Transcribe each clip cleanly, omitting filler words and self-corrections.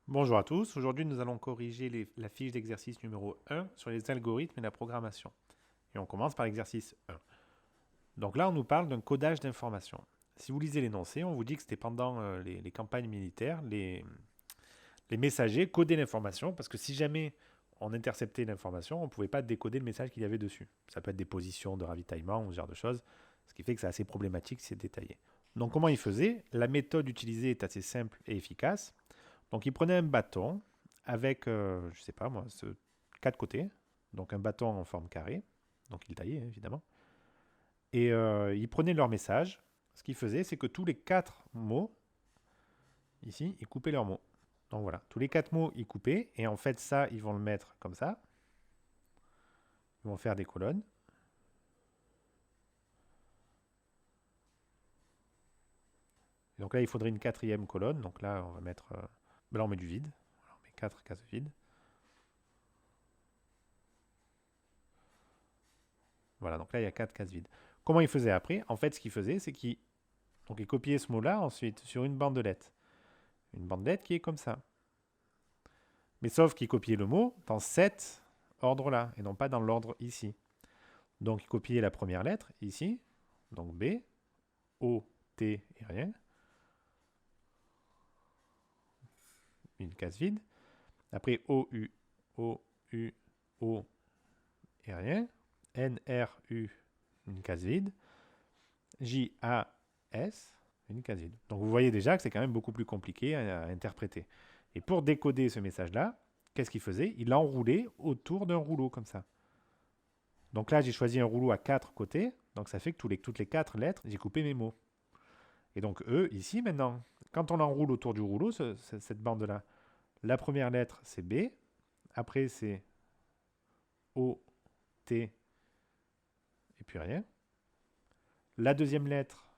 Bonjour à tous, aujourd'hui nous allons corriger la fiche d'exercice numéro 1 sur les algorithmes et la programmation. Et on commence par l'exercice 1. Donc là on nous parle d'un codage d'informations. Si vous lisez l'énoncé, on vous dit que c'était pendant les campagnes militaires, les messagers codaient l'information, parce que si jamais on interceptait l'information, on ne pouvait pas décoder le message qu'il y avait dessus. Ça peut être des positions de ravitaillement ou ce genre de choses, ce qui fait que c'est assez problématique si c'est détaillé. Donc comment ils faisaient? La méthode utilisée est assez simple et efficace. Donc il prenait un bâton avec, je sais pas moi, quatre côtés, donc un bâton en forme carrée, donc il taillait évidemment, et il prenait leur message. Ce qu'il faisait, c'est que tous les quatre mots, ici, ils coupaient leurs mots. Donc voilà, tous les quatre mots, ils coupaient, et en fait ça, ils vont le mettre comme ça, ils vont faire des colonnes. Et donc là, il faudrait une quatrième colonne, donc là, on va mettre, ben là on met du vide, on met quatre cases vides. Voilà, donc là, il y a quatre cases vides. Comment il faisait après? En fait, ce qu'il faisait, c'est qu'il Donc il copiait ce mot-là ensuite sur une bandelette. Une bandelette qui est comme ça. Mais sauf qu'il copiait le mot dans cet ordre-là, et non pas dans l'ordre ici. Donc il copiait la première lettre ici, donc B, O, T et rien, une case vide. Après O, U, O et rien. N, R, U, une case vide. J, A, S, une case vide. Donc vous voyez déjà que c'est quand même beaucoup plus compliqué à interpréter. Et pour décoder ce message-là, qu'est-ce qu'il faisait? Il l'enroulait autour d'un rouleau comme ça. Donc là, j'ai choisi un rouleau à quatre côtés. Donc ça fait que toutes les quatre lettres, j'ai coupé mes mots. Et donc eux, ici maintenant, quand on l'enroule autour du rouleau, cette bande-là, la première lettre c'est B, après c'est O, T, et puis rien. La deuxième lettre,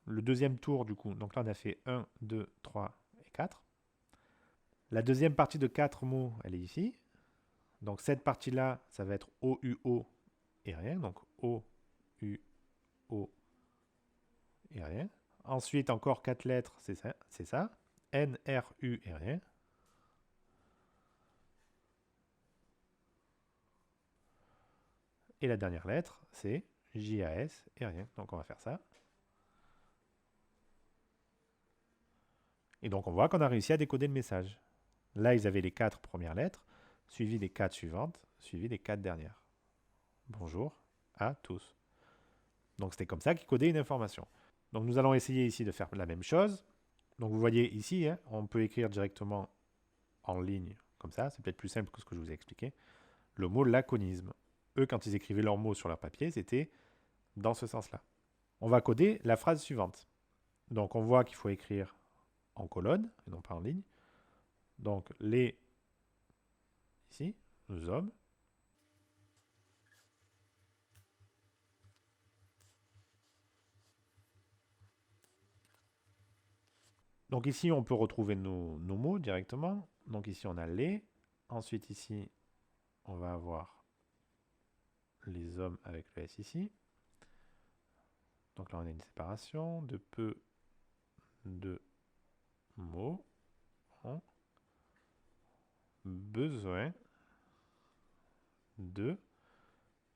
le deuxième tour du coup, donc là on a fait un, 2, 3 et 4. La deuxième partie de 4 mots, elle est ici. Donc cette partie-là, ça va être O, U, O et rien. Donc O, U, O et rien. Ensuite, encore 4 lettres, c'est ça, c'est ça. N, R, U et rien. Et la dernière lettre, c'est J, A, S et rien. Donc on va faire ça. Et donc on voit qu'on a réussi à décoder le message. Là, ils avaient les 4 premières lettres, suivies des 4 suivantes, suivies des 4 dernières. Bonjour à tous. Donc c'était comme ça qu'ils codaient une information. Donc nous allons essayer ici de faire la même chose. Donc vous voyez ici, hein, on peut écrire directement en ligne, comme ça, c'est peut-être plus simple que ce que je vous ai expliqué, le mot laconisme. Eux, quand ils écrivaient leurs mots sur leur papier, c'était dans ce sens-là. On va coder la phrase suivante. Donc on voit qu'il faut écrire en colonne, et non pas en ligne. Donc les, ici, hommes. Donc ici, on peut retrouver nos mots directement. Donc ici, on a les. Ensuite, ici, on va avoir les hommes avec le S ici. Donc là, on a une séparation de peu de mots ont besoin de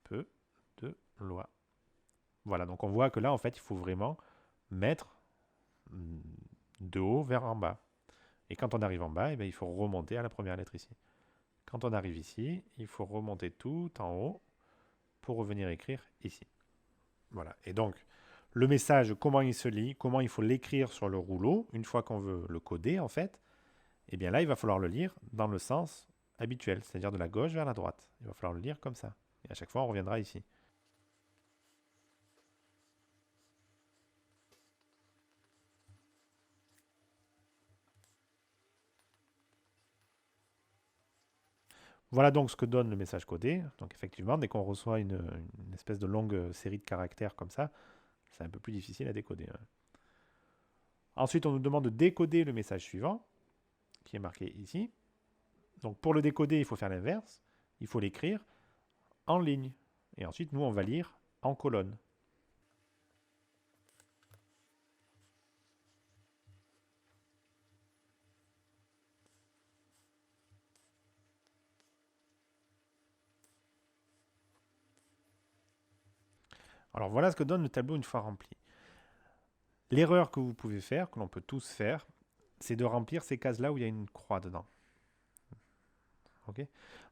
peu de loi. Voilà, donc on voit que là, en fait, il faut vraiment mettre de haut vers en bas. Et quand on arrive en bas, eh bien, il faut remonter à la première lettre ici. Quand on arrive ici, il faut remonter tout en haut pour revenir écrire ici. Voilà. Et donc, le message, comment il se lit, comment il faut l'écrire sur le rouleau, une fois qu'on veut le coder, en fait, eh bien là, il va falloir le lire dans le sens habituel, c'est-à-dire de la gauche vers la droite. Il va falloir le lire comme ça. Et à chaque fois, on reviendra ici. Voilà donc ce que donne le message codé. Donc effectivement, dès qu'on reçoit une espèce de longue série de caractères comme ça, c'est un peu plus difficile à décoder, hein. Ensuite, on nous demande de décoder le message suivant, qui est marqué ici. Donc pour le décoder, il faut faire l'inverse. Il faut l'écrire en ligne. Et ensuite, nous, on va lire en colonne. Alors voilà ce que donne le tableau une fois rempli. L'erreur que vous pouvez faire, que l'on peut tous faire, c'est de remplir ces cases-là où il y a une croix dedans. Okay.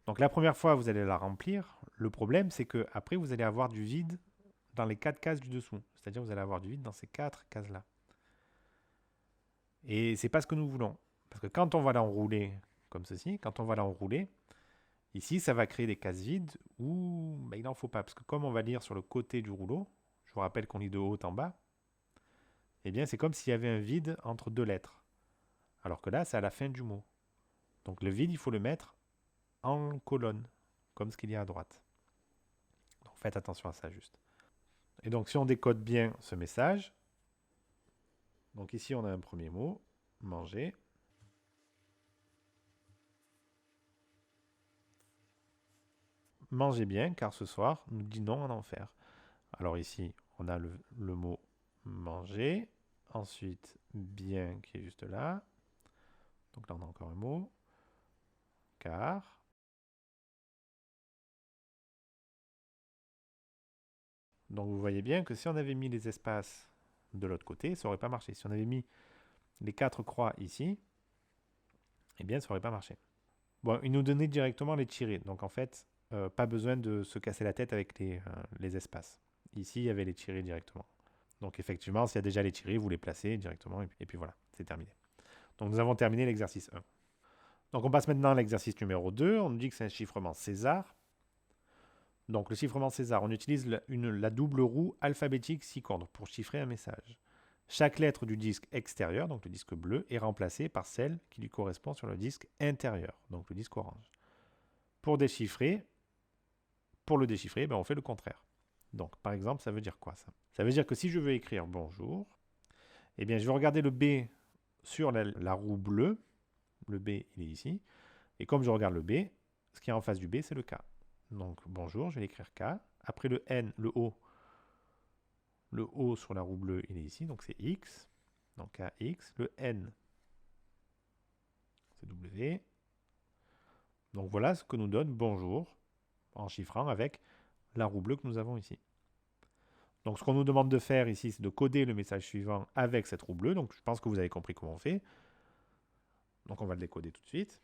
Donc la première fois, vous allez la remplir. Le problème, c'est qu'après, vous allez avoir du vide dans les 4 cases du dessous. C'est-à-dire vous allez avoir du vide dans ces 4 cases-là. Et c'est pas ce que nous voulons. Parce que quand on va l'enrouler comme ceci, quand on va l'enrouler, ici, ça va créer des cases vides où il n'en faut pas. Parce que comme on va lire sur le côté du rouleau, je vous rappelle qu'on lit de haut en bas, eh bien c'est comme s'il y avait un vide entre 2 lettres. Alors que là, c'est à la fin du mot. Donc le vide, il faut le mettre en colonne, comme ce qu'il y a à droite. Donc faites attention à ça juste. Et donc si on décode bien ce message, donc ici on a un premier mot, manger. Mangez bien, car ce soir, nous dînons en enfer. Alors ici, on a le mot manger. Ensuite, bien qui est juste là. Donc là, on a encore un mot. Car. Donc vous voyez bien que si on avait mis les espaces de l'autre côté, ça n'aurait pas marché. Si on avait mis les 4 croix ici, eh bien, ça n'aurait pas marché. Bon, il nous donnait directement les tirés. Donc en fait, pas besoin de se casser la tête avec les espaces. Ici, il y avait les tirés directement. Donc effectivement, s'il y a déjà les tirés, vous les placez directement et puis voilà, c'est terminé. Donc nous avons terminé l'exercice 1. Donc on passe maintenant à l'exercice numéro 2. On nous dit que c'est un chiffrement César. Donc le chiffrement César, on utilise la double roue alphabétique 6 cordes pour chiffrer un message. Chaque lettre du disque extérieur, donc le disque bleu, est remplacée par celle qui lui correspond sur le disque intérieur, donc le disque orange. Pour le déchiffrer, on fait le contraire. Donc par exemple, ça veut dire quoi ça? Ça veut dire que si je veux écrire bonjour, eh bien je vais regarder le B sur la roue bleue. Le B, il est ici. Et comme je regarde le B, ce qui est en face du B, c'est le K. Donc bonjour, je vais l'écrire K. Après le N, le O sur la roue bleue, il est ici, donc c'est X. Donc KX. Le N, c'est W. Donc voilà ce que nous donne bonjour en chiffrant avec la roue bleue que nous avons ici. Donc ce qu'on nous demande de faire ici, c'est de coder le message suivant avec cette roue bleue. Donc je pense que vous avez compris comment on fait. Donc on va le décoder tout de suite.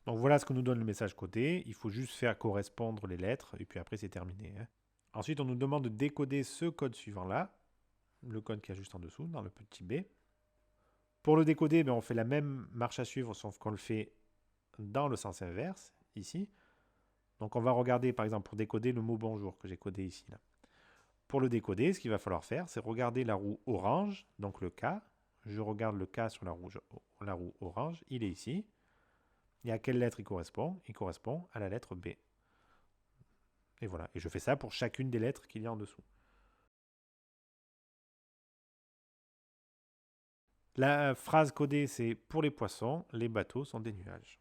Donc voilà ce que nous donne le message codé. Il faut juste faire correspondre les lettres et puis après c'est terminé. Ensuite, on nous demande de décoder ce code suivant-là, le code qui est juste en dessous, dans le petit b. Pour le décoder, on fait la même marche à suivre, sauf qu'on le fait dans le sens inverse, ici. Donc on va regarder, par exemple, pour décoder le mot bonjour que j'ai codé ici. Là. Pour le décoder, ce qu'il va falloir faire, c'est regarder la roue orange, donc le K. Je regarde le K sur la roue orange, il est ici. Et à quelle lettre il correspond? Il correspond à la lettre B. Et voilà. Et je fais ça pour chacune des lettres qu'il y a en dessous. La phrase codée, c'est pour les poissons, les bateaux sont des nuages.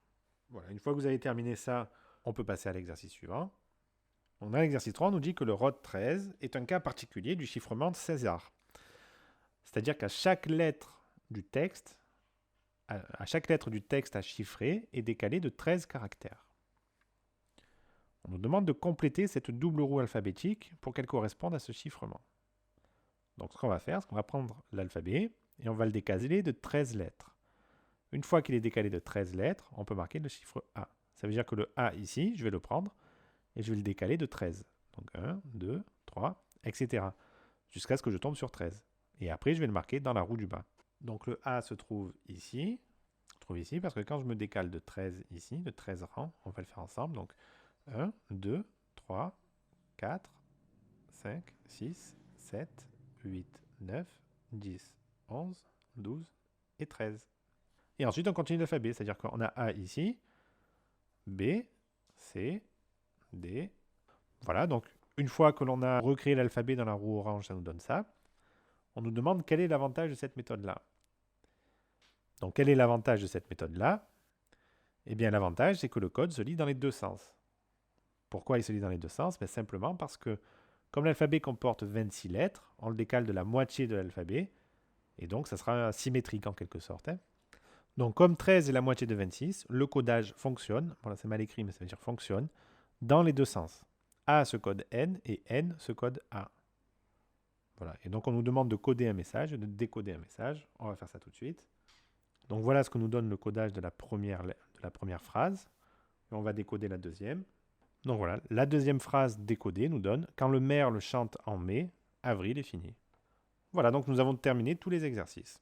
Voilà. Une fois que vous avez terminé ça, on peut passer à l'exercice suivant. Donc, dans l'exercice 3, on nous dit que le ROD 13 est un cas particulier du chiffrement de César. C'est-à-dire qu'à chaque lettre du texte, à chiffrer est décalé de 13 caractères. On nous demande de compléter cette double roue alphabétique pour qu'elle corresponde à ce chiffrement. Donc ce qu'on va faire, c'est qu'on va prendre l'alphabet et on va le décaler de 13 lettres. Une fois qu'il est décalé de 13 lettres, on peut marquer le chiffre A. Ça veut dire que le A ici, je vais le prendre et je vais le décaler de 13. Donc 1, 2, 3, etc. Jusqu'à ce que je tombe sur 13. Et après, je vais le marquer dans la roue du bas. Donc le A se trouve ici. Parce que quand je me décale de 13 ici, de 13 rangs, on va le faire ensemble. Donc 1, 2, 3, 4, 5, 6, 7, 8, 9, 10, 11, 12 et 13. Et ensuite, on continue l'alphabet, c'est-à-dire qu'on a A ici, B, C, D. Voilà, donc une fois que l'on a recréé l'alphabet dans la roue orange, ça nous donne ça. On nous demande quel est l'avantage de cette méthode-là. Donc, quel est l'avantage de cette méthode-là? Eh bien, l'avantage, c'est que le code se lit dans les deux sens. Pourquoi il se lit dans les deux sens? Simplement parce que, comme l'alphabet comporte 26 lettres, on le décale de la moitié de l'alphabet, et donc ça sera symétrique en quelque sorte. Donc comme 13 est la moitié de 26, le codage fonctionne, voilà c'est mal écrit mais ça veut dire fonctionne, dans les deux sens. A se code N et N se code A. Voilà, et donc on nous demande de coder un message, de décoder un message. On va faire ça tout de suite. Donc voilà ce que nous donne le codage de la première phrase. Et on va décoder la deuxième. Donc voilà, la deuxième phrase décodée nous donne « Quand le merle chante en mai, avril est fini ». Voilà, donc nous avons terminé tous les exercices.